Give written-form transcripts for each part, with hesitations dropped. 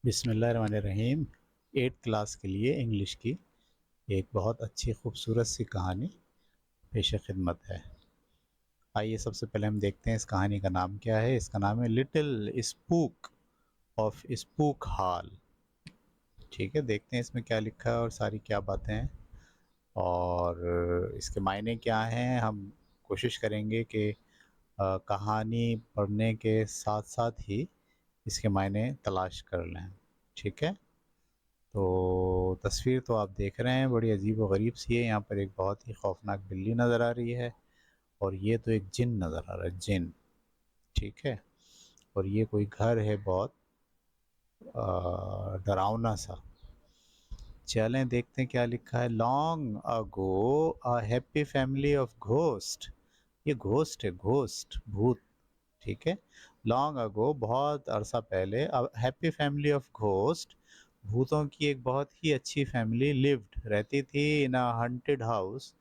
बिस्मिल्लाहिर्रहमानिर्रहीम। 8th class के लिए इंग्लिश की एक बहुत अच्छी खूबसूरत सी कहानी पेश खिदमत है। आइए सबसे पहले हम देखते हैं इस कहानी का नाम क्या है। इसका नाम है little spook of Spook Hall. ठीक है, देखते हैं इसमें क्या लिखा है और सारी क्या बातें हैं और इसके मायने क्या हैं। हम कोशिश करेंगे कि कहानी पढ़ने के साथ साथ ही इसके मायने तलाश कर लें। ठीक है, तो तस्वीर तो आप देख रहे हैं, बड़ी अजीब व गरीब सी है। यहाँ पर एक बहुत ही खौफनाक बिल्ली नज़र आ रही है और ये तो एक जिन नज़र आ रहा है, जिन। ठीक है, और ये कोई घर है बहुत डरावना सा। चलें देखते हैं क्या लिखा है। Long ago a happy family of ghost. ये घोस्ट है, घोस्ट, भूत। ठीक है, लॉन्ग अगो बहुत अरसा पहले, a happy family of ghost, भूतों की एक बहुत ही अच्छी फैमिली लिव्ड, रहती थी इन अ हंटेड हाउस,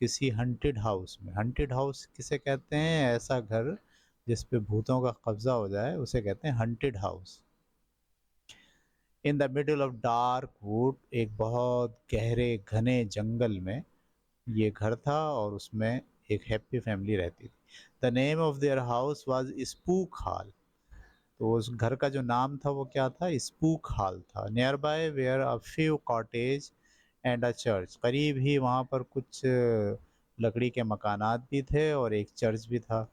किसी हंटेड हाउस में। हंटेड हाउस किसे कहते हैं? ऐसा घर जिस पे भूतों का कब्जा हो जाए उसे कहते हैं haunted house. In the middle of dark wood, एक बहुत गहरे घने जंगल में ये घर था और उसमें एक हैप्पी फैमिली रहती थी। The name of their house was spook hall. तो उस घर का जो नाम था वो क्या था? स्पूक हॉल था। Near by were a few cottage and a church. करीब ही वहाँ पर कुछ लकड़ी के मकानात भी थे और एक चर्च भी था।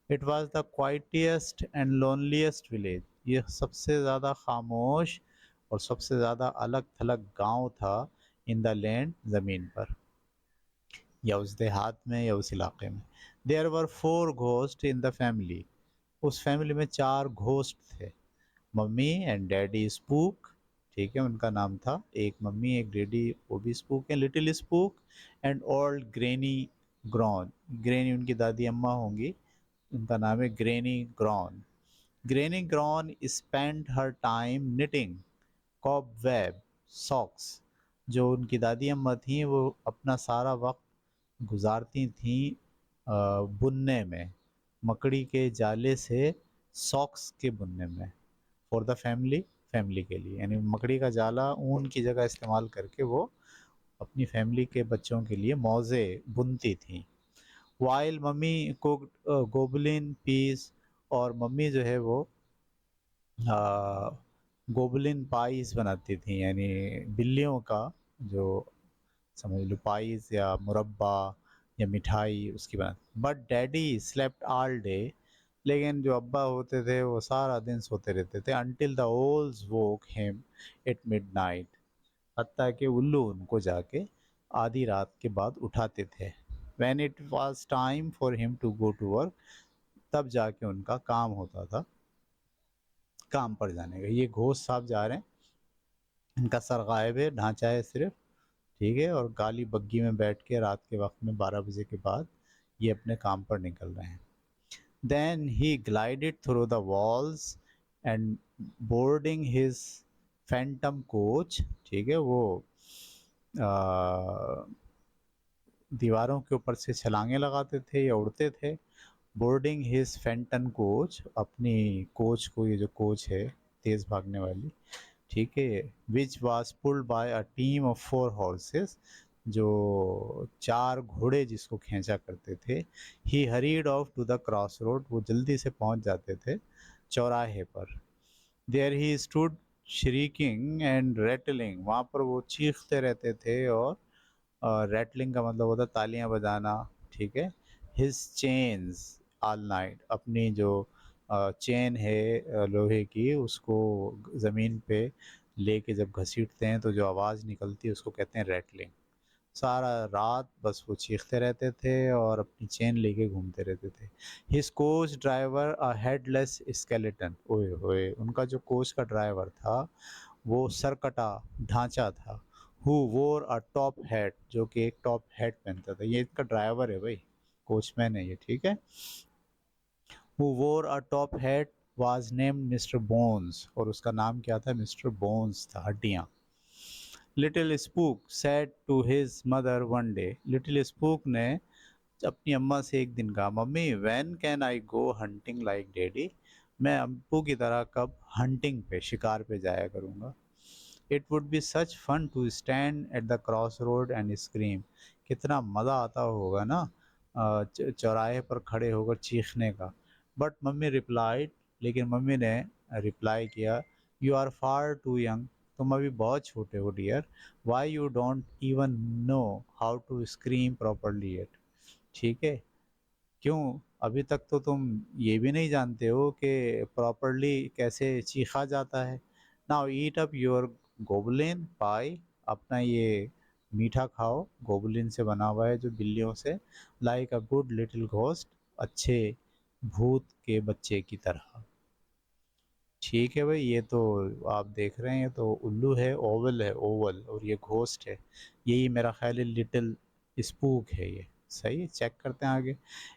It was the quietest and loneliest village. ये सबसे ज़्यादा खामोश और सबसे ज़्यादा अलग थलग गांव था इन द लैंड, ज़मीन पर, या उस देहात में या उस इलाके में। There were 4 ghost in the family. उस फैमिली में 4 घोस्ट थे। Mummy and daddy Spook. ठीक है, उनका नाम था, एक मम्मी एक डैडी, वो भी स्पूक है, little Spook and old granny grown. Granny उनकी दादी अम्मा होंगी, उनका नाम है granny grown. Granny grown spend हर टाइम निटिंग कॉबवेब सॉक्स। जो उनकी दादी अम्मा थी वो अपना सारा वक्त गुजारती थी बुनने में, मकड़ी के जाले से सॉक्स के बुनने में। फॉर द फैमिली, फैमिली के लिए, यानी मकड़ी का जाला ऊन की जगह इस्तेमाल करके वो अपनी फैमिली के बच्चों के लिए मौजे बुनती थी। While mummy cooked goblin piece, और मम्मी जो है वो गोबलिन पाइस बनाती थी, यानी बिल्लियों का जो, समझ लो, पाइस या मुरब्बा या मिठाई उसकी बना। But daddy slept all day. लेकिन जो अब्बा होते थे वो सारा दिन सोते रहते थे। Until the owls woke him at midnight. हत्ता कि उल्लू उनको जाके आधी रात के बाद उठाते थे। When it was time for him to go to work, तब जाके उनका काम होता था, काम पर जाने का। ये घोष साहब जा रहे हैं, इनका सर गायब है, ढांचा है सिर्फ। ठीक है, और काली बग्गी में बैठ के रात के वक्त में 12 बजे के बाद ये अपने काम पर निकल रहे हैं। Then he glided through the walls and boarding his phantom coach. ठीक है, वो दीवारों के ऊपर से छलांगे लगाते थे या उड़ते थे। बोर्डिंग हिज फैंटम कोच, अपनी कोच को, ये जो कोच है तेज़ भागने वाली, ठीक है, which was pulled by a team of 4 horses, जो 4 घोड़े जिसको खींचा करते थे। He hurried off to the cross road, वो जल्दी से पहुंच जाते थे चौराहे पर। There he stood shrieking and rattling, वहाँ पर वो चीखते रहते थे और रेटलिंग का मतलब होता है तालियां बजाना। ठीक है, हिज चेन्स ऑल नाइट, अपनी जो चेन है लोहे की, उसको ज़मीन पे लेके जब घसीटते हैं तो जो आवाज़ निकलती है उसको कहते हैं रेटलिंग। सारा रात बस वो चीखते रहते थे और अपनी चेन लेके घूमते रहते थे। हिज कोच ड्राइवर अ हेडलेस स्केलेटन, ओए होए, उनका जो कोच का ड्राइवर था वो सरकटा ढांचा था। Who wore a top hat, जो कि एक टॉप हैट पहनता था। ये इसका ड्राइवर है भाई, कोचमैन है ये। ठीक है, who wore a top hat was named Mister Bones, और उसका नाम क्या था? मिस्टर बोन्स था, हड्डियाँ। Little Spook said to his mother one day, little Spook ने अपनी अम्मा से एक दिन कहा, mummy when can I go haunting like daddy, मैं अप्पू की तरह कब हंटिंग पे, शिकार पे जाया करूँगा। It would be such fun to stand at the cross road and scream. कितना मज़ा आता होगा ना चौराहे पर खड़े होकर चीखने का। बट मम्मी रिप्लाइड, लेकिन मम्मी ने रिप्लाई किया, you are far too young, तुम अभी बहुत छोटे हो dear, why you don't even know how to scream properly at. ठीक है, क्यों अभी तक तो तुम ये भी नहीं जानते हो कि प्रॉपरली कैसे चीखा जाता है। Now eat up your goblin pie, अपना ये मीठा खाओ, गोबलिन से बना हुआ है जो बिल्लियों से, like a good little ghost, अच्छे भूत के बच्चे की तरह। ठीक है भाई, ये तो आप देख रहे हैं, तो उल्लू है ओवल, और ये घोस्ट है, यही मेरा ख्याल है लिटिल स्पूक है ये। सही है, चेक करते हैं आगे।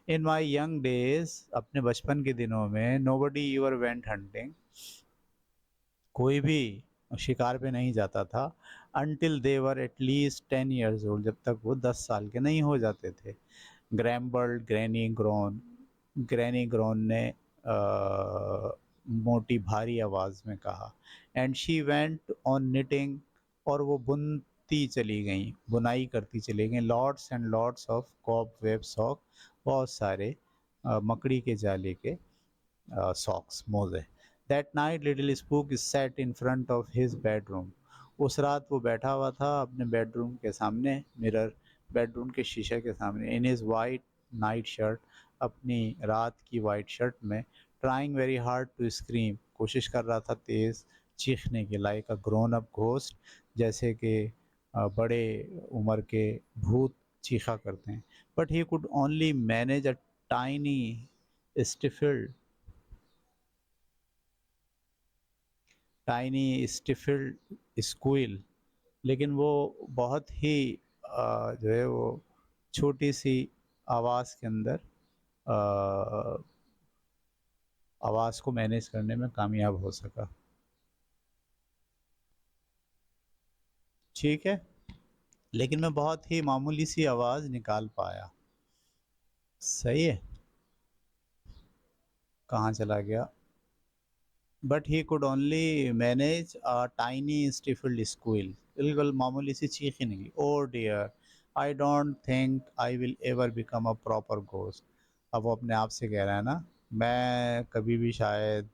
इन माई यंग डेज, अपने बचपन के दिनों में, नोबडी यूर वेंट हंटिंग, कोई भी शिकार पे नहीं जाता था, अनटिल देवर एटलीस्ट 10 years ओल्ड, जब तक वो 10 साल के नहीं हो जाते थे। Grumbled Granny Groan, Granny Groan ने मोटी भारी आवाज़ में कहा। And she went on knitting, और वो बुनती चली गई, बुनाई करती चली गई, lots and lots of cobweb sock, बहुत सारे मकड़ी के जाले के सॉक्स, मोजे। That night little Spook sat in front of his bedroom, उस रात वो बैठा हुआ था अपने बेडरूम के सामने, मिरर, बेडरूम के शीशे के सामने, in his white night shirt, अपनी रात की वाइट शर्ट में, trying very hard to scream, कोशिश कर रहा था तेज़ चीखने की, like a grown up ghost, जैसे कि बड़े उम्र के भूत चीखा करते हैं। But he could only manage a tiny stifled stifled squeal, लेकिन वो बहुत ही जो है वो छोटी सी आवाज़ के अंदर आवाज़ को मैनेज करने में कामयाब हो सका। ठीक है, लेकिन मैं बहुत ही मामूली सी आवाज़ निकाल पाया। सही है, कहाँ चला गया? But he could only manage a tiny stifled squeal, बिल्कुल मामूली सी चीख ही निकली। Oh dear, I don't think I will ever become a proper ghost. अब वो अपने आप से कह रहा है ना, मैं कभी भी शायद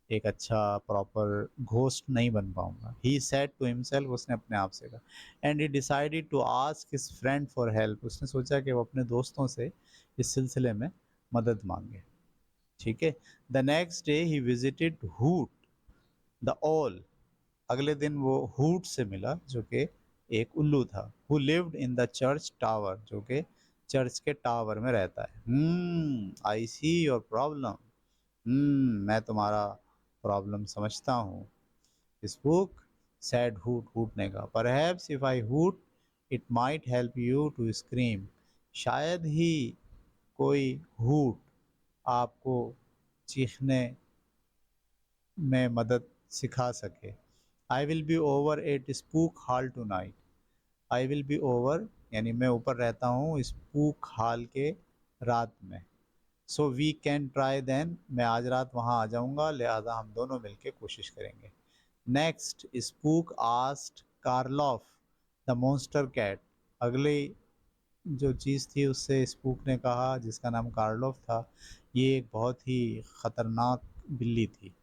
एक अच्छा प्रॉपर घोस्ट नहीं बन पाऊंगा। ही सेड टू हिमसेल्फ, उसने अपने आप से कहा। And he decided to ask his friend for help, उसने सोचा कि वो अपने दोस्तों से इस सिलसिले में मदद मांगे। ठीक है। The next day he visited hoot the ओल, अगले दिन वो हूट से मिला जो कि एक उल्लू था। Who lived in the church tower, जो कि चर्च के टावर में रहता है। आई सी योर प्रॉब्लम, मैं तुम्हारा प्रॉब्लम समझता हूँ। स्पूक सैड हूट, हूट ने कहा, perhaps if I hoot it might help you to scream, शायद ही कोई हूट आपको चीखने में मदद सिखा सके। I will be over at Spook Hall tonight, I will be over यानी मैं ऊपर रहता हूँ स्पूक हॉल के रात में। So we can try then, मैं आज रात वहाँ आ जाऊँगा, लिहाजा हम दोनों मिलके कोशिश करेंगे। Next Spook asked Karloff the monster cat, अगली जो चीज़ थी उससे स्पूक ने कहा, जिसका नाम कार्लॉफ था, ये एक बहुत ही ख़तरनाक बिल्ली थी।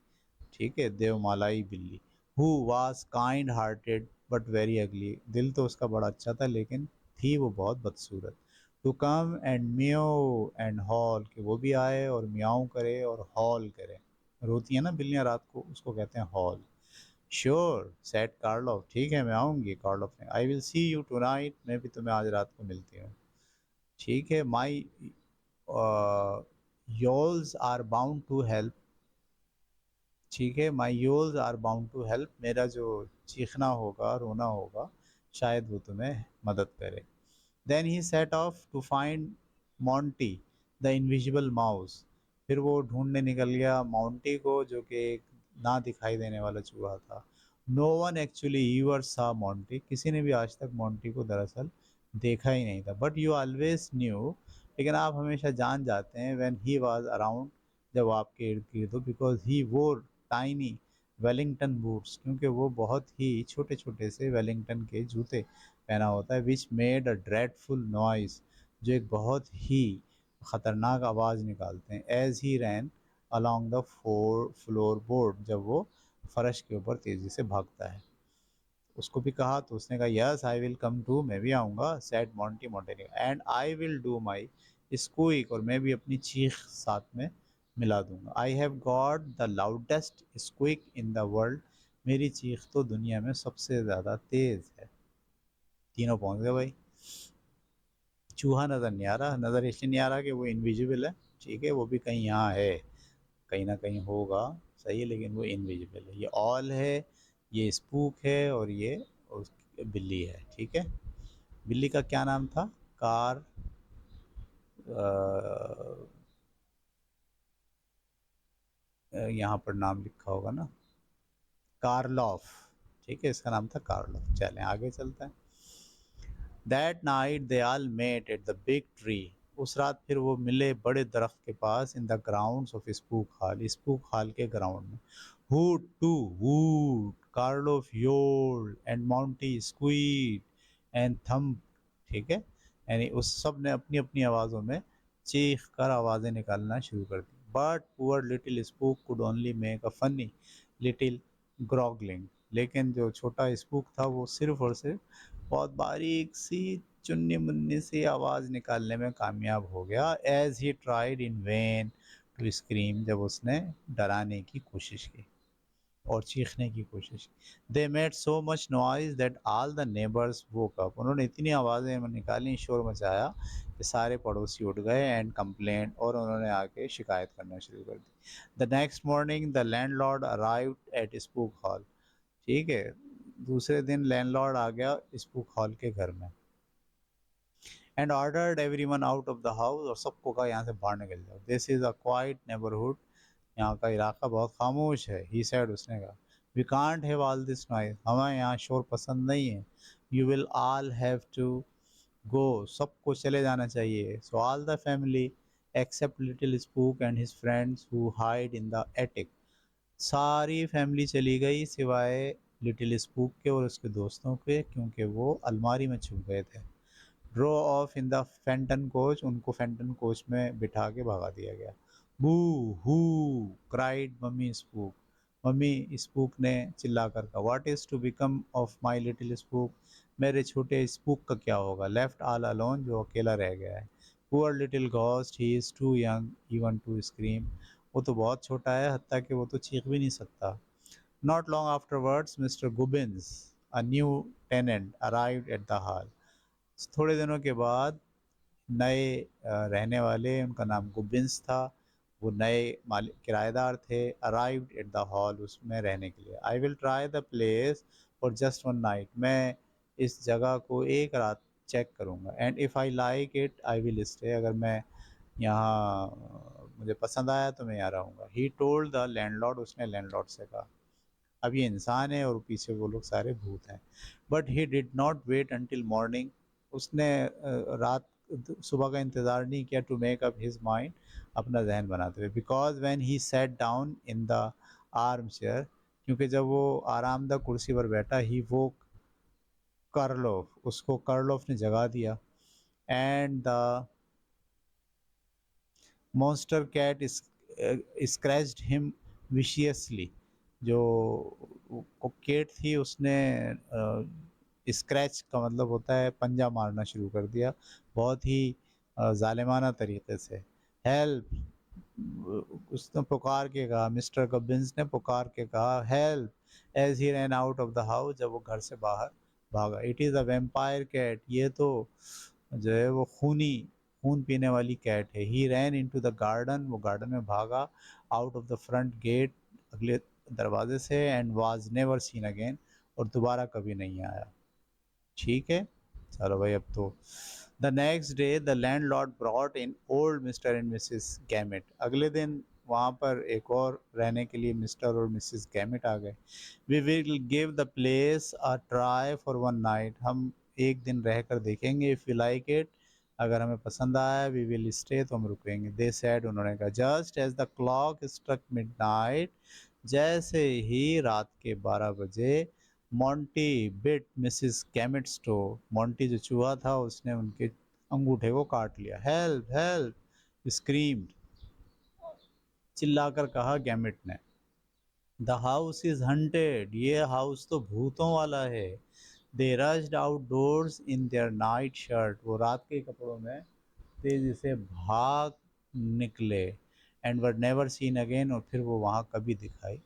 ठीक है, देवमालाई बिल्ली। Who was kind hearted but very ugly, दिल तो उसका बड़ा अच्छा था लेकिन थी वो बहुत बदसूरत। To come and miaow and howl, कि वो भी आए और म्याऊ करे और हॉल करे, रोती है ना बिल्लियाँ रात को, उसको कहते हैं हॉल। श्योर सेट कार्लोफ, ठीक है मैं आऊँगी, कार्लोफ ने। I will see you tonight, मैं भी तुम्हें आज रात को मिलती हूँ। ठीक है। माई योल्स आर बाउंड टू हेल्प, ठीक है, माई योल्स आर बाउंड टू हेल्प, मेरा जो चीखना होगा, रोना होगा, शायद वो तुम्हें मदद करे। Then he set off to find Monty the invisible mouse, फिर वो ढूंढने निकल गया मॉन्टी को, जो कि एक ना दिखाई देने वाला चूहा था। नो वन एक्चुअली यूर सा मॉन्टी, किसी ने भी आज तक मॉन्टी को दरअसल देखा ही नहीं था। बट यू ऑलवेज न्यू, लेकिन आप हमेशा जान जाते हैं, व्हेन ही वाज अराउंड, जब आपके इर्द गिर्द हो, बिकॉज ही वोर टाइनी वेलिंगटन बूट्स, क्योंकि वो बहुत ही छोटे छोटे से वेलिंगटन के जूते पहना होता है, which made a dreadful noise, जो एक बहुत ही ख़तरनाक आवाज़ निकालते हैं, as he ran along the floor board, जब वो फर्श के ऊपर तेज़ी से भागता है। उसको भी कहा तो उसने कहा yes I will come too, मैं भी आऊँगा, said Monty Montaini, and I will do my squeak, और मैं भी अपनी चीख साथ में मिला दूंगा। I have got the loudest squeak in the world, मेरी चीख तो दुनिया में सबसे ज़्यादा तेज़ है। तीनों पहुंच गए भाई। चूहा नज़र नहीं आ रहा, नज़र इसलिए नहीं आ रहा कि वो इनविजिबल है, ठीक है, वो भी कहीं यहाँ है, कहीं ना कहीं होगा, सही है, लेकिन वो इनविजिबल है। ये ऑल है, ये स्पूक है, और ये बिल्ली है, ठीक है। बिल्ली का क्या नाम था? कार यहाँ पर नाम लिखा होगा ना, कार्लॉफ, ठीक है, इसका नाम था कार्लॉफ। चलें आगे चलते हैं। That night they all met at the big tree, उस रात फिर वो मिले बड़े दरख्त के पास, in the grounds of Spook Hall, Spook Hall के ग्राउंड में। Hoot to woot, Karloff yowled, and Monty squeaked and thump, ठीक है, यानी उस सब ने अपनी अपनी आवाज़ों में चीख कर आवाज़ें निकालना शुरू कर दी। But poor little Spook could only make a funny little gurgling, लेकिन जो छोटा स्पूक था वो सिर्फ और सिर्फ बहुत बारीक सी चुन्नी मुन्नी सी आवाज़ निकालने में कामयाब हो गया, as he tried in vain to scream, जब उसने डराने की कोशिश की और चीखने की कोशिश की। They made so much noise that all the neighbours woke up, उन्होंने इतनी आवाज़ें निकाली, शोर मचाया कि सारे पड़ोसी उठ गए, एंड कंप्लेंट, और उन्होंने आके शिकायत करना शुरू कर दी। The next morning the landlord arrived at Spook Hall, ठीक है, दूसरे दिन लैंडलॉर्ड आ गया स्पूक हॉल के घर में, and ordered everyone out of the house, और सबको कहा यहाँ से बाहर निकल जाओ, this is a quite neighbourhood, यहाँ का इलाका बहुत खामोश है। ही सेड, उसने कहा, we can't have all this noise, हमें यहाँ शोर पसंद नहीं है। You will all have to go, सबको चले जाना चाहिए। So all the family except little Spook and his friends who hide in the attic, सारी फैमिली चली गई सिवाय लिटिल स्पूक के और उसके दोस्तों के, क्योंकि वो अलमारी में छुप गए थे। Drove off in the Fenton coach, उनको फेंटन कोच में बिठा के भगा दिया गया। Boo hoo cried Mummy Spook, Mummy Spook ने चिल्ला कर कहा, what is to become of my little Spook, मेरे छोटे स्पूक का क्या होगा। लेफ्ट ऑल अलोन, जो अकेला रह गया है। Poor little ghost, he is too young even to scream, वो तो बहुत छोटा है, हत्ता कि वो तो चीख भी नहीं सकता। Not long afterwards Mister Gubbins, a new tenant, arrived at the hall, थोड़े दिनों के बाद नए रहने वाले, उनका नाम गुबिन्स था, वो नए मालिक किराएदार थे, अराइव्ड एट द हॉल, उसमें रहने के लिए। आई will try the place for just one night, मैं इस जगह को एक रात चेक करूँगा, and if I like it I will stay, अगर मैं यहाँ मुझे पसंद आया तो मैं यहाँ रहूँगा। ही टोल्ड द लैंडलॉर्ड, उसने लैंडलॉर्ड से कहा। अब ये इंसान है और पीछे वो लोग सारे भूत हैं। But he did not wait until morning, उसने रात सुबह का इंतज़ार नहीं किया, to make up his mind, अपना जहन बनाते हुए, because when he sat down in the arm chair, क्योंकि जब वो आरामदा कुर्सी पर बैठा, ही वो कर्लोफ, उसको कर्लोफ ने जगा दिया, and the monster cat scratched him viciously, जो केट थी उसने स्क्रैच का मतलब होता है पंजा मारना शुरू कर दिया, बहुत ही जालिमाना तरीके से। हेल्प, उसने पुकार के कहा, मिस्टर गबिन्स ने पुकार के कहा, help, as he ran out of the house, जब वो घर से बाहर भागा। It is a vampire cat, ये तो जो है वो खून पीने वाली कैट है। He ran into the garden, वो गार्डन में भागा, out of the front gate, अगले दरवाजे से, and was never seen again, और दोबारा कभी नहीं आया। ठीक है, चलो भाई अब तो। The next day the land Lord brought in old mister and Mrs gamete, अगले दिन वहाँ पर एक और रहने के लिए मिस्टर और मिसिस गैमिट आ गए। We will give the place a try for one night, हम एक दिन रह कर देखेंगे, इफ़ यू लाइक इट, अगर हमें पसंद आया वी विल स्टे, तो हम रुकेंगे। दे सेड, उन्होंने कहा, just as the clock struck midnight, जैसे ही रात के 12 बजे, Monty bit Mrs Gammit's toe, Monty जो चूहा था उसने उनके अंगूठे को काट लिया। हेल्प हेल्प स्क्रीम्ड, चिल्लाकर कहा गैमिट ने। द हाउस इज हंटेड, ये हाउस तो भूतों वाला है। They rushed outdoors in their night shirt, वो रात के कपड़ों में तेजी से भाग निकले। And were never seen again, और फिर वो वहाँ कभी दिखाई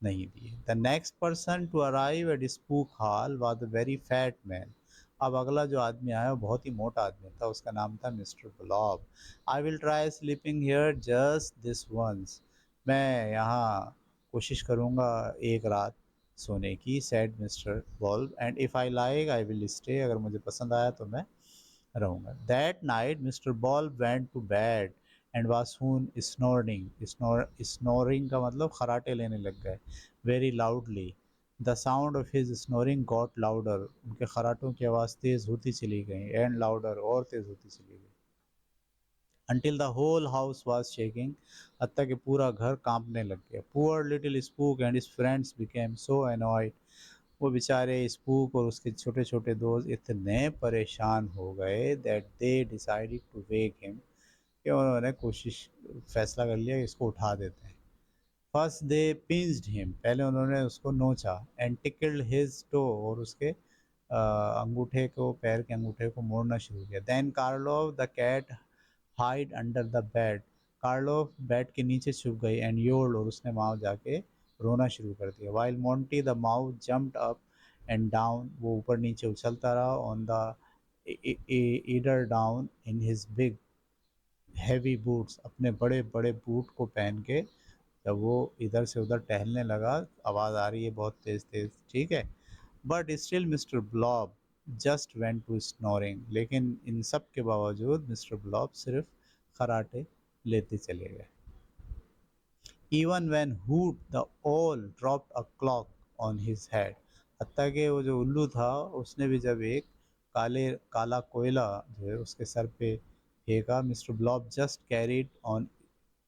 नहीं दिए। The next person to arrive at Spook Hall was the very fat man. अब अगला जो आदमी आया वो बहुत ही मोटा आदमी था, उसका नाम था Mr Blob. I will try sleeping here just this once, मैं यहाँ कोशिश करूँगा एक रात सोने की, said Mr Blob, and if I like I will stay, अगर मुझे पसंद आया तो मैं रहूँगा। That night Mr Blob went to bed and was soon snoring, snoring का मतलब खराटे लेने लग गए, very loudly. The sound of his snoring got louder, उनके खराटों की आवाज़ तेज़ होती चली गई, एंड लाउडर, और तेज़ होती चली गई। Until the whole house was shaking, हत्ता कि पूरा घर कांपने लग गया। Poor little Spook and his friends became so annoyed, वो बेचारे स्पूक और उसके छोटे छोटे दोस्त इतने परेशान हो गए that they decided to wake him, कि उन्होंने कोशिश फैसला कर लिया कि इसको उठा देते हैं। फर्स्ट दे पिंच्ड हिम, पहले उन्होंने उसको नोचा, एंड टिकल्ड हिज टो, और उसके अंगूठे को, पैर के अंगूठे को मोड़ना शुरू किया। Then Karloff the cat hid under the bed, Karloff bed के नीचे छुप गई, एंड योल्ड, और उसने वहाँ जाके रोना शुरू कर दिया। While Monty the mouth jumped up and down, वो ऊपर नीचे उछलता रहा, on the Idar down in his big heavy boots, अपने बड़े बड़े बूट को पहन के जब वो इधर से उधर टहलने लगा। आवाज़ आ रही है बहुत तेज़ तेज़, ठीक है। But still Mr Blob just went to snoring, लेकिन इन सब के बावजूद मिस्टर ब्लॉब सिर्फ खराटे लेते चले गए। इवन व्हेन हूट द ओल dropped a clock on his head, हत्ता कि वो जो उल्लू था उसने भी जब एक काला कोयला जो है उसके सर पे फेंका, Mister Blob just carried on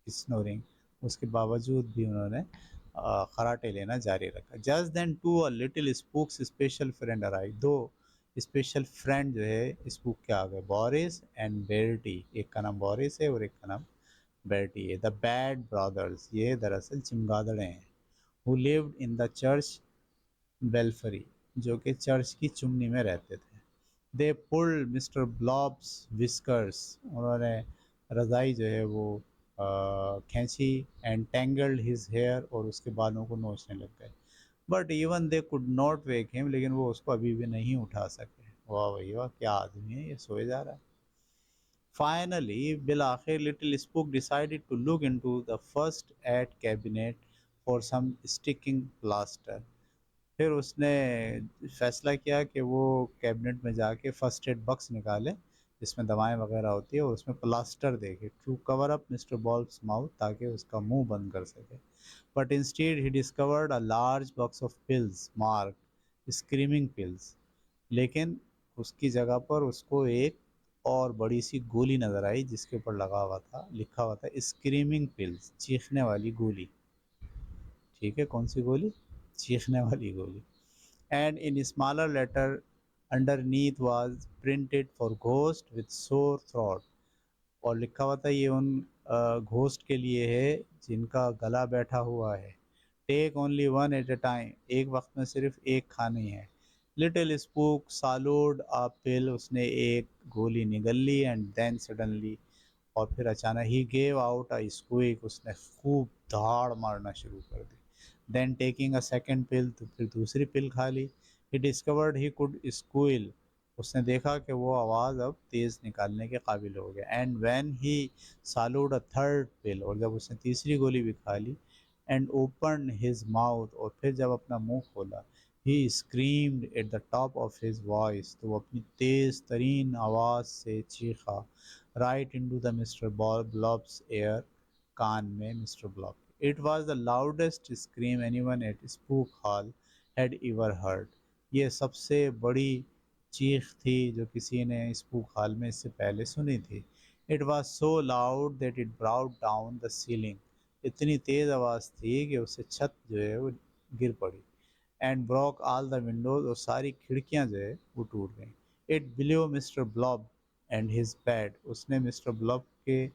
snoring, उसके बावजूद भी उन्होंने खराटे लेना जारी रखा। Just then two a little Spook's special friends arrive, दो स्पेशल फ्रेंड जो है स्पूक के आ गए, बोरिस एंड बेर्टी, एक का नाम बोरिस है और एक का नाम बेर्टी है। द बैड ब्रदर्स, ये दरअसल चिमगादड़े हैं। Who lived in the church belfry, जो कि चर्च की चुमनी में रहते थे। They pulled Mister Blob's whiskers, उन्होंने रज़ाई जो है वो खींची, एंड टेंगल्ड हिज हेयर, और उसके बालों को नोचने लग गए। But even they could not wake him, लेकिन वो उसको अभी भी नहीं उठा सके। वाह भैया वाह, क्या आदमी है ये, सोए जा रहा है। Finally, बिल आखिर little spook decided to look into the first aid cabinet for some sticking plaster, फिर उसने फैसला किया कि वो कैबिनेट में जाके फर्स्ट एड बक्स निकाले जिसमें दवाएं वगैरह होती है, और उसमें प्लास्टर देखे to cover up Mister Blob's mouth, ताकि उसका मुंह बंद कर सके। But instead he discovered a large box of pills marked screaming pills, लेकिन उसकी जगह पर उसको एक और बड़ी सी गोली नज़र आई जिसके ऊपर लगा हुआ था, लिखा हुआ था स्क्रीमिंग पिल्स, चीखने वाली गोली। ठीक है, कौन सी गोली? चीखने वाली गोली। And in smaller letter underneath was printed for ghost with sore throat, और लिखा हुआ था ये उन घोस्ट के लिए है जिनका गला बैठा हुआ है। Take only one at a time, एक वक्त में सिर्फ एक खानी है। लिटिल स्पूक सालूड अ पिल, उसने एक गोली निगल ली, एंड देन सडनली, और फिर अचानक, he gave out a squeak, उसने खूब धाड़ मारना शुरू कर दी। Then taking a second pill, तो फिर दूसरी पिल खा ली। He discovered he could squeal, उसने देखा कि वो आवाज़ अब तेज़ निकालने के काबिल हो गया। And when he swallowed a third pill, और जब उसने तीसरी गोली भी खा ली, एंड ओपन हिज माउथ, और फिर जब अपना मुंह खोला, he screamed at the top of his voice, तो वो अपनी तेज़ तरीन आवाज़ से चीखा, right into the Mister Blob's ear, कान में Mister Blob. It was the loudest scream anyone at Spook Hall had ever heard, ये सबसे बड़ी चीख थी जो किसी ने स्पूक हॉल में इससे पहले सुनी थी। It was so loud that it brought down the ceiling. इतनी तेज़ आवाज़ थी कि उससे छत जो है वो गिर पड़ी। And broke all the Windows, और सारी खिड़कियां जो है वो टूट गईं। It below mister blob and his bed, उसने मिस्टर ब्लॉब के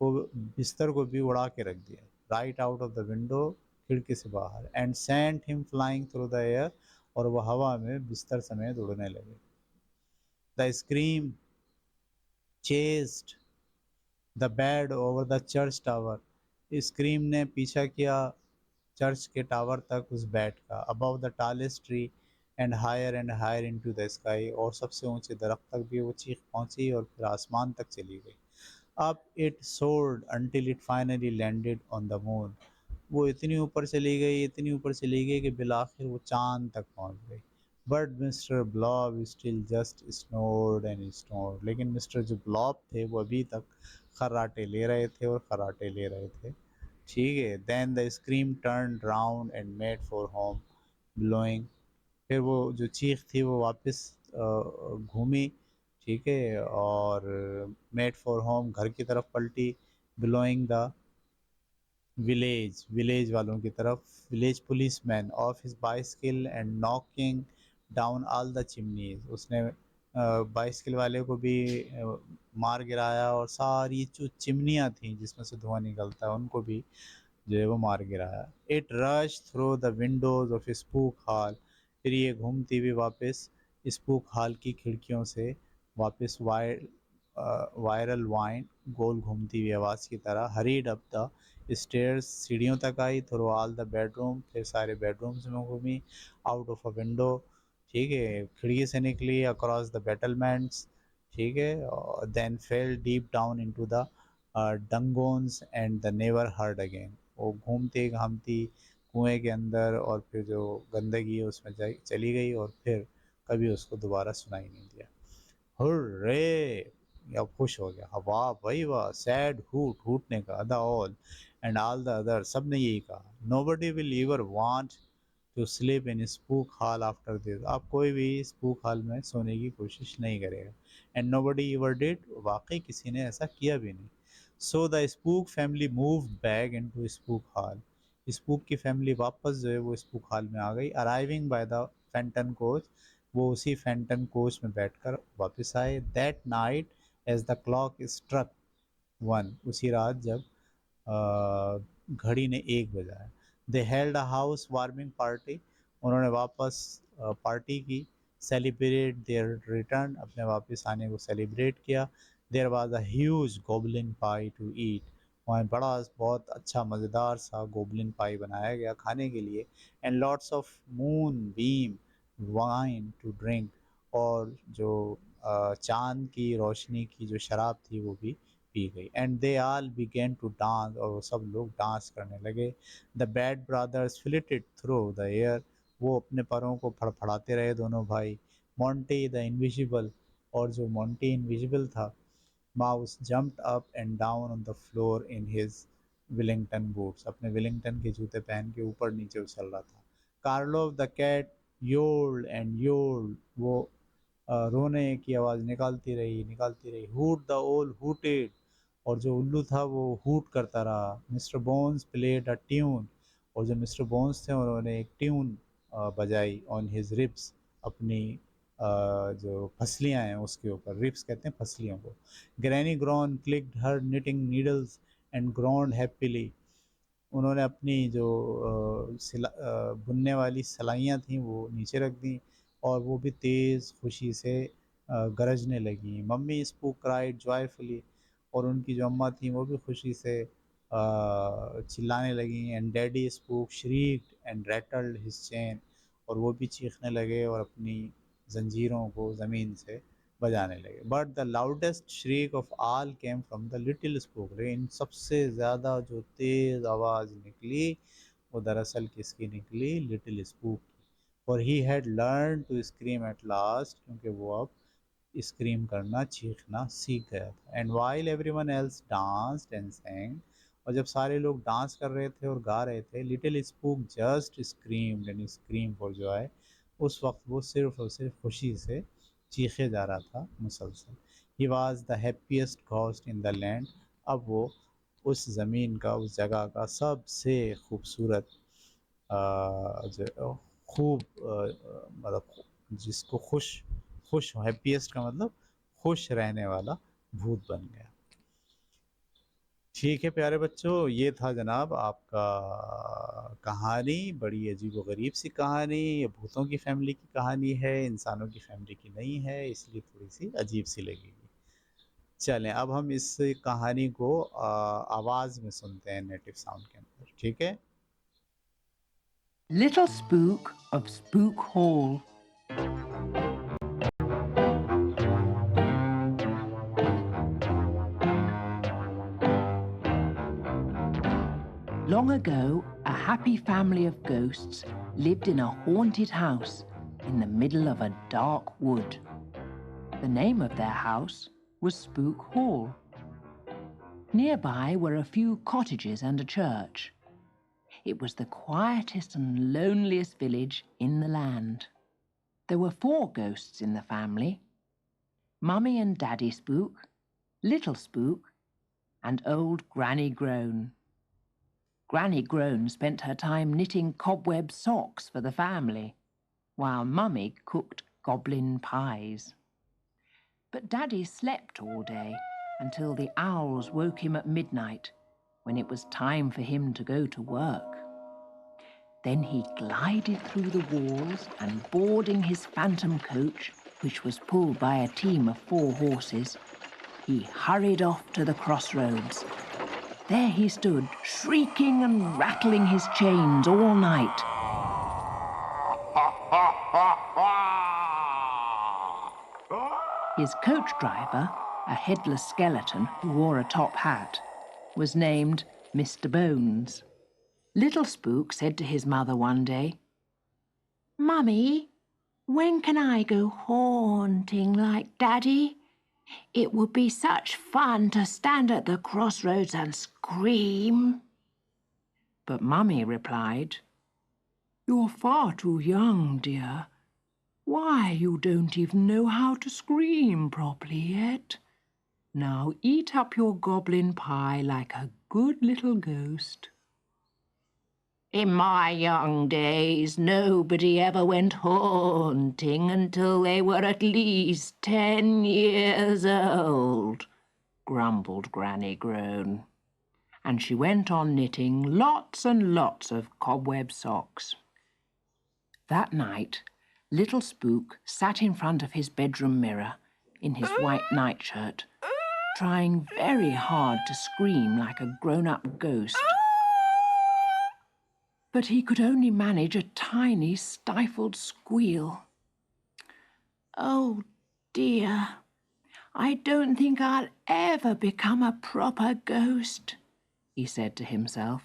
को बिस्तर को भी उड़ा के रख दिया, right out of the window, खिड़की से बाहर, and sent him flying through the air, और वह हवा में बिस्तर समेत उड़ने लगे। The scream chased the bed over the church tower, scream ने पीछा किया चर्च के टावर तक उस बैट का, above the tallest tree and higher into the sky, और सबसे ऊंचे दरख्त तक भी वो चीख पहुंची और फिर आसमान तक चली गई। अब it sword until it finally landed on the moon, वो इतनी ऊपर चली गई, इतनी ऊपर चली गई कि बिलाखिर वो चांद तक पहुंच गई। But Mister Blob still just snored and snored, लेकिन मिस्टर जो ब्लॉब थे वो अभी तक खर्राटे ले रहे थे और खर्राटे ले रहे थे। ठीक है। Then the scream turn round and made for home blowing, फिर वो जो चीख थी वो वापस घूमी। ठीक है। और मेड फॉर होम, घर की तरफ पलटी। ब्लोइंग द विलेज, विलेज वालों की तरफ, village police man of his bicycle and knocking down all the chimneys, उसने बाइसिकल वाले को भी मार गिराया, और सारी जो चिमनियाँ थी जिसमें से धुआं निकलता है उनको भी जो है वो मार गिराया। It rush through the Windows of Spook hall, फिर ये घूमती हुई वापस स्पूक हॉल की खिड़कियों से वापस वायरल वाइन गोल घूमती हुई आवाज़ की तरह, हरीड अप द स्टेयर्स, सीढ़ियों तक आई, थ्रू ऑल द बेडरूम, फिर सारे बेडरूम्स में घूमी, आउट ऑफ अ विंडो, ठीक है, खिड़की से निकली, अक्रॉस द बैटलमेंट्स, ठीक है, then fell deep down into the dungeons and the never heard again, वो घूमती घामती कुएं के अंदर और फिर जो गंदगी है उसमें चली गई, और फिर कभी उसको दोबारा सुनाई नहीं दिया। हुर्रे! या खुश हो गया, वाह भाई वाह, सैड हूट, हूटने का, the all and all the other, सब ने यही कहा, nobody will ever want to sleep in Spook Hall after this, आप कोई भी स्पूक हॉल में सोने की कोशिश नहीं करेगा। एंड नोबडी एवर डिड, वाकई किसी ने ऐसा किया भी नहीं। So the Spook family move back into Spook Hall, Spook की फैमिली वापस जो है वो स्पूक हॉल में आ गई, arriving by the Fenton coach, वो उसी फेंटन कोच में बैठकर वापस आए। That night as the clock struck one, उसी रात जब घड़ी ने 1 बजाया, they held a house warming party, उन्होंने वापस पार्टी की, सेलिब्रेट देयर रिटर्न, अपने वापस आने को सेलिब्रेट किया। There was a huge goblin pie to eat, वहाँ बड़ा बहुत अच्छा मज़ेदार सा गोबलिन पाई बनाया गया खाने के लिए। And lots of moonbeam wine to drink, और जो चांद की रोशनी की जो शराब थी वो भी पी गई। And they all began to dance, और वो सब लोग डांस करने लगे। The bad brothers flitted through the air, वो अपने पैरों को फड़फड़ाते रहे दोनों भाई। मॉन्टी द इनविजिबल, और जो मॉन्टी इनविजिबल था, mouse jumped up and down on the floor in his Willingdon boots, अपने विलिंगटन के जूते पहन के ऊपर नीचे उछल रहा था। कार्लो द कैट योल्ड एंड योल्ड, वो रोने की आवाज़ निकालती रही। हुट द ओल हुटेड, और जो उल्लू था वो हुट करता रहा। Mister bones played a tune, और जो मिस्टर बोन्स थे उन्होंने एक ट्यून बजाई ऑन हिज रिब्स, अपनी जो फसलियाँ हैं उसके ऊपर, रिब्स कहते हैं फसलियों को। Granny Groan clicked her knitting needles and groaned happily, उन्होंने अपनी जो बुनने वाली सलाइयाँ थीं वो नीचे रख दी, और वो भी तेज़ खुशी से गरजने लगी। मम्मी स्पूक क्राइड जॉयफुली, और उनकी जो अम्मा थी वो भी खुशी से चिल्लाने लगी। And daddy Spook shrieked and rattled his chain, और वो भी चीखने लगे और अपनी जंजीरों को ज़मीन से बजाने लगे। But the loudest श्रीक of all came from the little spook, लेकिन सबसे ज़्यादा जो तेज़ आवाज़ निकली वो दरअसल किसकी निकली, लिटिल स्पूक की। और he had learn to scream at last, क्योंकि वो अब स्क्रीम करना, चीखना सीख गया था। And while everyone else danced and sang, और जब सारे लोग डांस कर रहे थे और गा रहे थे, little spook just screamed and scream for Joy, उस वक्त वो सिर्फ और सिर्फ खुशी से चीखे जा रहा था मुसलसल। He was the happiest ghost in the land. अब वो उस ज़मीन का, उस जगह का सबसे खूबसूरत खूब मतलब जिसको खुश खुश हैप्पीएस्ट का मतलब खुश रहने वाला भूत बन गया। ठीक है प्यारे बच्चों, ये था जनाब आपका कहानी। बड़ी अजीबोगरीब सी कहानी, ये भूतों की फैमिली की कहानी है, इंसानों की फैमिली की नहीं है, इसलिए थोड़ी सी अजीब सी लगेगी। चलें अब हम इस कहानी को आवाज़ में सुनते हैं, नेटिव साउंड के अंदर, ठीक है। Little Spook of Spook Hall. Long ago, a happy family of ghosts lived in a haunted house in the middle of a dark wood. The name of their house was Spook Hall. Nearby were a few cottages and a church. It was the quietest and loneliest village in the land. There were 4 ghosts in the family: Mummy and Daddy Spook, Little Spook, and old Granny Groan. Granny Groan spent her time knitting cobweb socks for the family, while Mummy cooked goblin pies. But Daddy slept all day until the owls woke him at midnight, when it was time for him to go to work. Then he glided through the walls and, boarding his phantom coach, which was pulled by a team of 4 horses, he hurried off to the crossroads. There he stood, shrieking and rattling his chains all night. His coach driver, a headless skeleton who wore a top hat, was named Mr. Bones. Little Spook said to his mother one day, "Mummy, when can I go haunting like Daddy? It would be such fun to stand at the crossroads and scream." But Mummy replied, "You're far too young, dear. Why, you don't even know how to scream properly yet. Now eat up your goblin pie like a good little ghost." In my young days, nobody ever went haunting until they were at least 10 years old, grumbled Granny Groan. And she went on knitting lots and lots of cobweb socks. That night, Little Spook sat in front of his bedroom mirror in his white nightshirt, trying very hard to scream like a grown-up ghost. But he could only manage a tiny, stifled squeal. "Oh, dear, I don't think I'll ever become a proper ghost," he said to himself.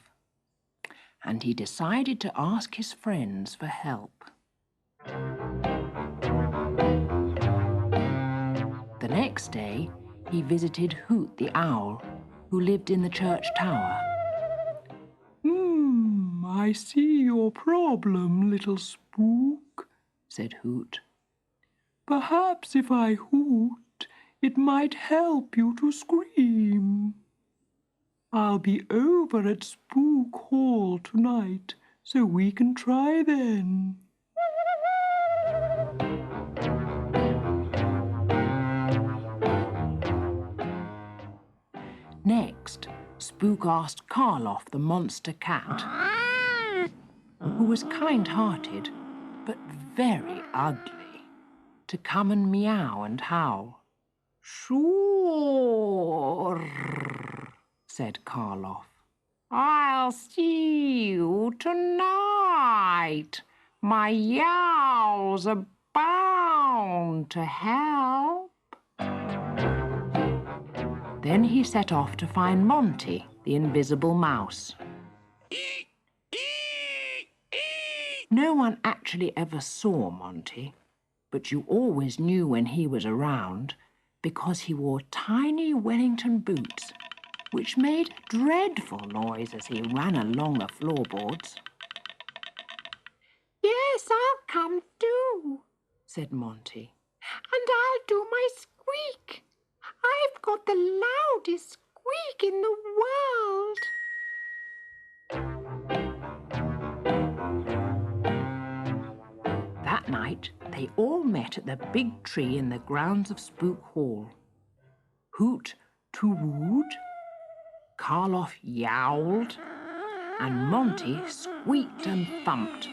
And he decided to ask his friends for help. The next day, he visited Hoot the Owl, who lived in the church tower. "I see your problem, Little Spook," said Hoot. "Perhaps if I hoot, it might help you to scream. I'll be over at Spook Hall tonight, so we can try then." Next, Spook asked Karloff the monster cat, who was kind-hearted but very ugly, to come and meow and howl. "Sure," said Karloff. "I'll see you tonight. My yowls are bound to help." Then he set off to find Monty, the invisible mouse. No one actually ever saw Monty, but you always knew when he was around because he wore tiny Wellington boots, which made dreadful noise as he ran along the floorboards. "Yes, I'll come too," said Monty. "And got the loudest squeak in the world. That night, they all met at the big tree in the grounds of Spook Hall. Hoot toowood, Karloff yowled, and Monty squeaked and thumped.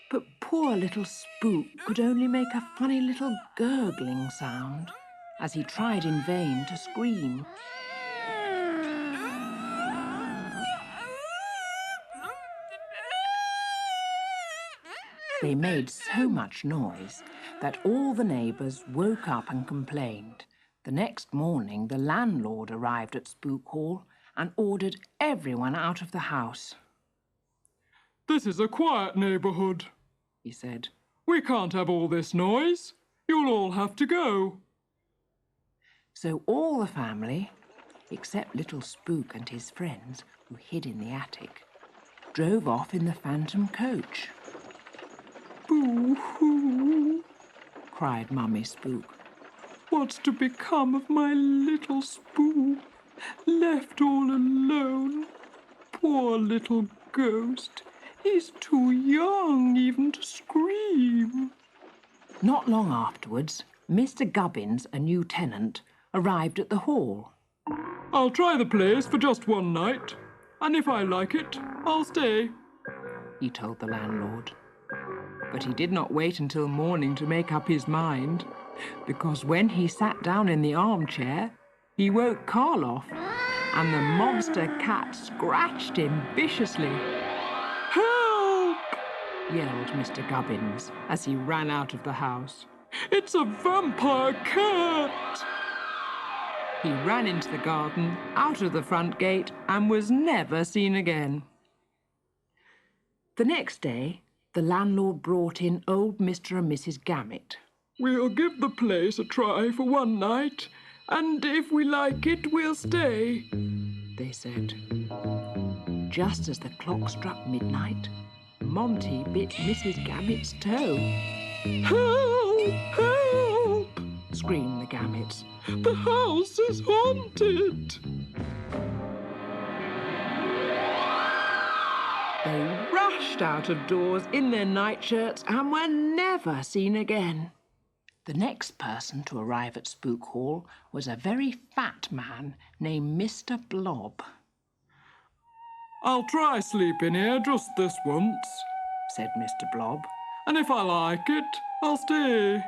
But poor little Spook could only make a funny little gurgling sound as he tried in vain to scream. They made so much noise that all the neighbours woke up and complained. The next morning, the landlord arrived at Spook Hall and ordered everyone out of the house. "This is a quiet neighbourhood," he said. "We can't have all this noise. You'll all have to go." So all the family, except little Spook and his friends, who hid in the attic, drove off in the phantom coach. "Boo-hoo!" cried Mummy Spook. "What's to become of my little Spook? Left all alone. Poor little ghost. He's too young even to scream." Not long afterwards, Mr. Gubbins, a new tenant, arrived at the hall. "I'll try the place for just one night, and if I like it, I'll stay," he told the landlord. But he did not wait until morning to make up his mind, because when he sat down in the armchair, he woke Karloff, and the monster cat scratched him viciously. "Help!" Yelled Mr. Gubbins as he ran out of the house. "It's a vampire cat!" He ran into the garden, out of the front gate, and was never seen again. The next day, the landlord brought in old Mr. and Mrs. Gammett. "We'll give the place a try for one night, and if we like it, we'll stay," they said. Just as the clock struck midnight, Monty bit Mrs. Gammett's toe. "Help! Help!" Screamed the Gammets. "The house is haunted!" They rushed out of doors in their nightshirts and were never seen again. The next person to arrive at Spook Hall was a very fat man named Mr. Blob. "I'll try sleeping here just this once, said Mr. Blob. and if I like it, I'll stay."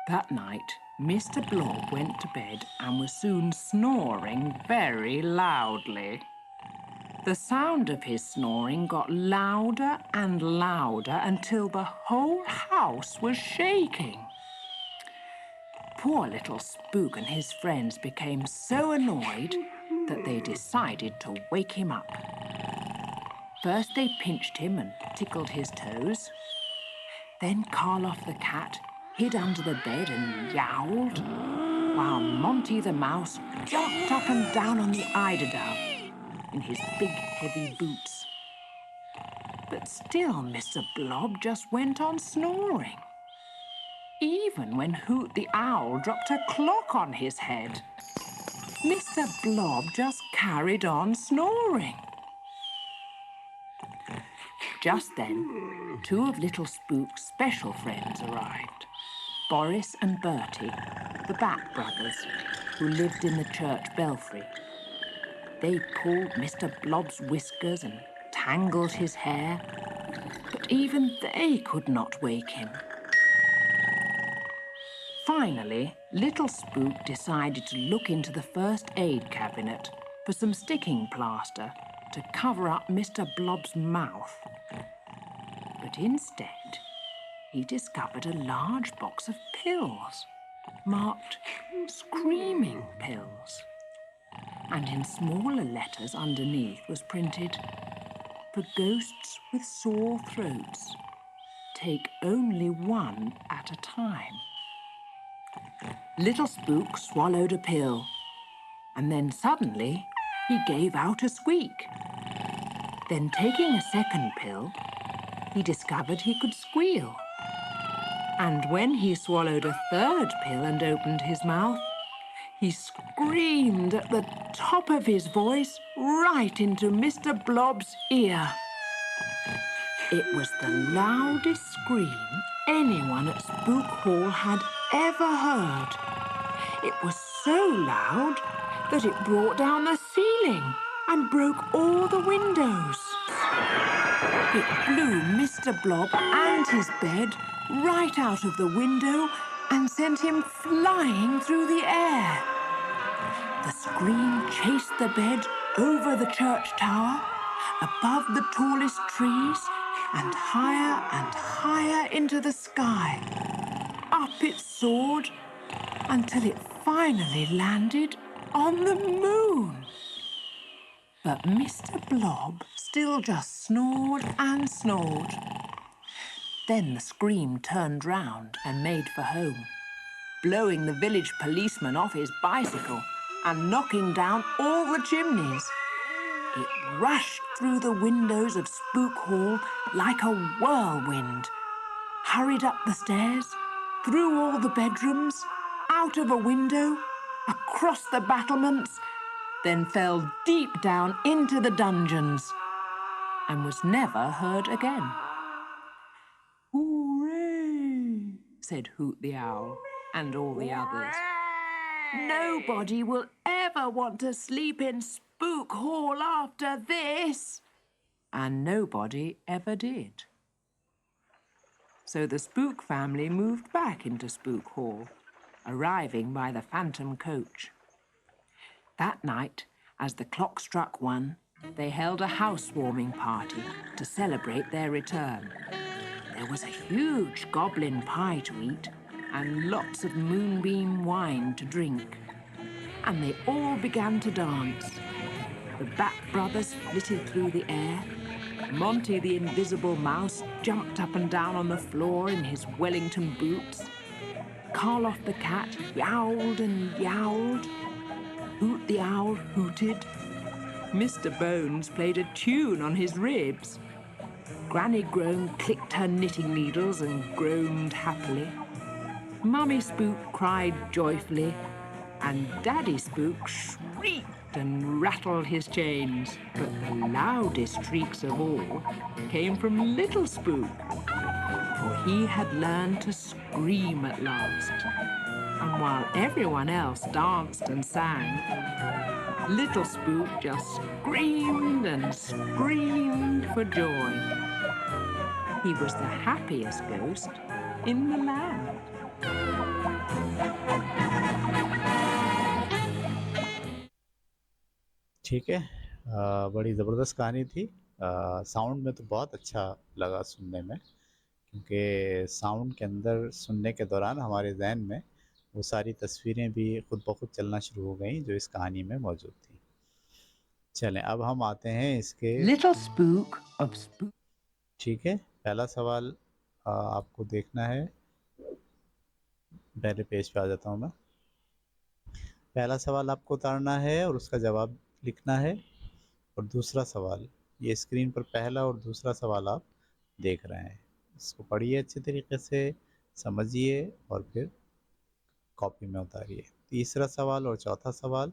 That night, Mr. Blob went to bed and was soon snoring very loudly. The sound of his snoring got louder and louder until the whole house was shaking. Poor little Spook and his friends became so annoyed that they decided to wake him up. First they pinched him and tickled his toes. Then Karloff the cat hid under the bed and yowled, while Monty the mouse jumped up and down on the eiderdown in his big heavy boots. But still Mr. Blob just went on snoring, even when Hoot the owl dropped a clock on his head. Mr. Blob just carried on snoring. Just then, two of little Spook's special friends arrived, Boris and Bertie, the Bat brothers, who lived in the church belfry. They pulled Mr. Blob's whiskers and tangled his hair, but even they could not wake him. Finally, little Spook decided to look into the first aid cabinet for some sticking plaster to cover up Mr. Blob's mouth. But instead, he discovered a large box of pills, marked screaming pills. And in smaller letters underneath was printed, "For ghosts with sore throats, take only one at a time." Little Spook swallowed a pill, and then suddenly he gave out a squeak. Then taking a second pill, he discovered he could squeal. And when he swallowed a third pill and opened his mouth, he screamed at the top of his voice right into Mr. Blob's ear. It was the loudest scream anyone at Spook Hall had ever heard. It was so loud that it brought down the ceiling and broke all the windows. It blew Mr. Blob and his bed right out of the window and sent him flying through the air. The scream chased the bed over the church tower, above the tallest trees, and higher into the sky. Up it soared until it finally landed on the moon. But Mr. Blob still just snored and snored. Then the scream turned round and made for home, blowing the village policeman off his bicycle and knocking down all the chimneys. It rushed through the windows of Spook Hall like a whirlwind, hurried up the stairs, through all the bedrooms, out of a window, across the battlements, then fell deep down into the dungeons and was never heard again. "Hooray!" said Hoot the Owl and all the others. "Nobody will ever want to sleep in Spook Hall after this." And nobody ever did. So the Spook family moved back into Spook Hall, arriving by the phantom coach. That night, as the clock struck 1, they held a housewarming party to celebrate their return. There was a huge goblin pie to eat and lots of moonbeam wine to drink. And they all began to dance. The Bat Brothers flitted through the air. Monty the Invisible Mouse jumped up and down on the floor in his Wellington boots. Karloff the Cat yowled and yowled. Hoot the Owl hooted. Mr. Bones played a tune on his ribs. Granny Groan clicked her knitting needles and groaned happily. Mummy Spook cried joyfully, and Daddy Spook shrieked and rattled his chains. But the loudest shrieks of all came from Little Spook, for he had learned to scream at last. And while everyone else danced and sang, Little Spook just screamed and screamed for joy. He was the happiest ghost in the land. ठीक है, बड़ी ज़बरदस्त कहानी थी। Sound में तो बहुत अच्छा लगा सुनने में, क्योंकि साउंड के अंदर सुनने के दौरान हमारे जहन में वो सारी तस्वीरें भी खुद ब खुद चलना शुरू हो गई जो इस कहानी में मौजूद थी। चलें, अब हम आते हैं इसके Little Spook of Spook. ठीक है, पहला सवाल आपको देखना है। पहले पेज पे आ जाता हूँ मैं। पहला सवाल आपको उतारना है और उसका जवाब लिखना है, और दूसरा सवाल, ये स्क्रीन पर पहला और दूसरा सवाल आप देख रहे हैं। इसको पढ़िए अच्छे तरीके से, समझिए और फिर कॉपी में उतारिए। तीसरा सवाल और चौथा सवाल,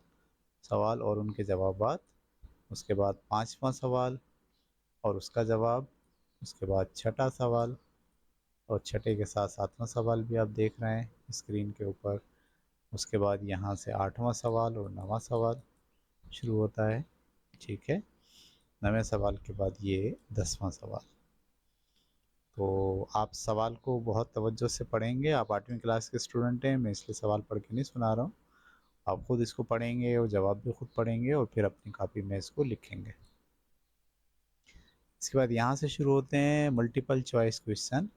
सवाल और उनके जवाबात, उसके बाद पांचवा सवाल और उसका जवाब, उसके बाद छठा सवाल और छठे के साथ सातवां सवाल भी आप देख रहे हैं स्क्रीन के ऊपर। उसके बाद यहाँ से आठवां सवाल और नवां सवाल शुरू होता है, ठीक है। नवे सवाल के बाद ये 10वां सवाल। तो आप सवाल को बहुत तवज्जो से पढ़ेंगे। आप 8वीं क्लास के स्टूडेंट हैं, मैं इसलिए सवाल पढ़ के नहीं सुना रहा हूँ। आप खुद इसको पढ़ेंगे और जवाब भी खुद पढ़ेंगे और फिर अपनी कॉपी में इसको लिखेंगे। इसके बाद यहाँ से शुरू होते हैं मल्टीपल चॉइस क्वेश्चन।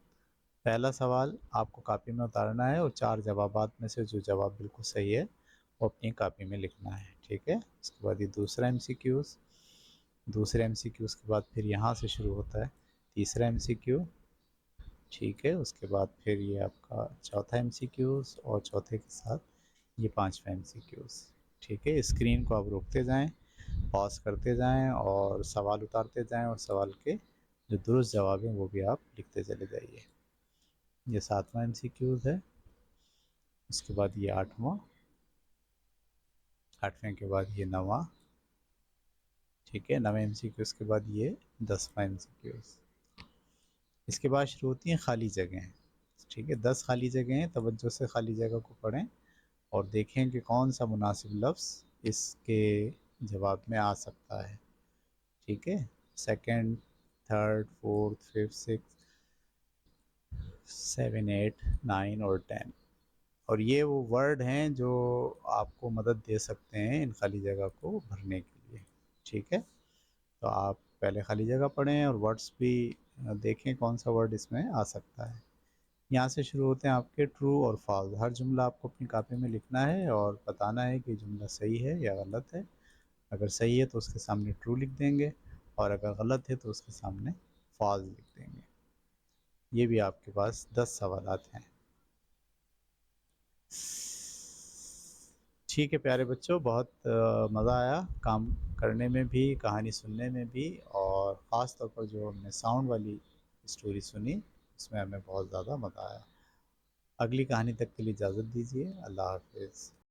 पहला सवाल आपको कॉपी में उतारना है और 4 जवाबात में से जो जवाब बिल्कुल सही है वो अपनी कॉपी में लिखना है, ठीक है। उसके बाद ये दूसरा MCQs, दूसरे MCQs के बाद फिर यहाँ से शुरू होता है तीसरा MCQ, ठीक है। उसके बाद फिर ये आपका चौथा MCQs और चौथे के साथ ये 5वां MCQs, ठीक है। स्क्रीन को आप रोकते जाएं, पॉज करते जाएं और सवाल उतारते जाएं और सवाल के जो दुरुस्त जवाब हैं वो भी आप लिखते चले जाइए। ये 7वां एमसीक्यूज है। उसके बाद ये 8वां, 8वें के बाद ये 9वां, ठीक है, 9वें एमसीक्यूज के बाद ये 10वां एमसीक्यूज। इसके बाद शुरू होती हैं खाली जगहें, ठीक है, 10 खाली जगह हैं, तवज्जो से खाली जगह को पढ़ें और देखें कि कौन सा मुनासिब लफ्ज़ इसके जवाब में आ सकता है, ठीक है। Second, third, fourth, fifth, six, 7, 8, 9 और 10। और ये वो वर्ड हैं जो आपको मदद दे सकते हैं इन खाली जगह को भरने के लिए, ठीक है। तो आप पहले खाली जगह पढ़ें और वर्ड्स भी देखें कौन सा वर्ड इसमें आ सकता है। यहाँ से शुरू होते हैं आपके ट्रू और फॉल्स। हर जुमला आपको अपनी कॉपी में लिखना है और बताना है कि जुमला सही है या गलत है। अगर सही है तो उसके सामने ट्रू लिख देंगे और अगर गलत है तो उसके सामने फॉल्स लिख देंगे। ये भी आपके पास 10 सवालात हैं। ठीक है प्यारे बच्चों, बहुत मज़ा आया काम करने में भी, कहानी सुनने में भी, और ख़ास तौर पर जो हमने साउंड वाली स्टोरी सुनी उसमें हमें बहुत ज़्यादा मज़ा आया। अगली कहानी तक के लिए इजाज़त दीजिए। अल्लाह हाफ़िज़।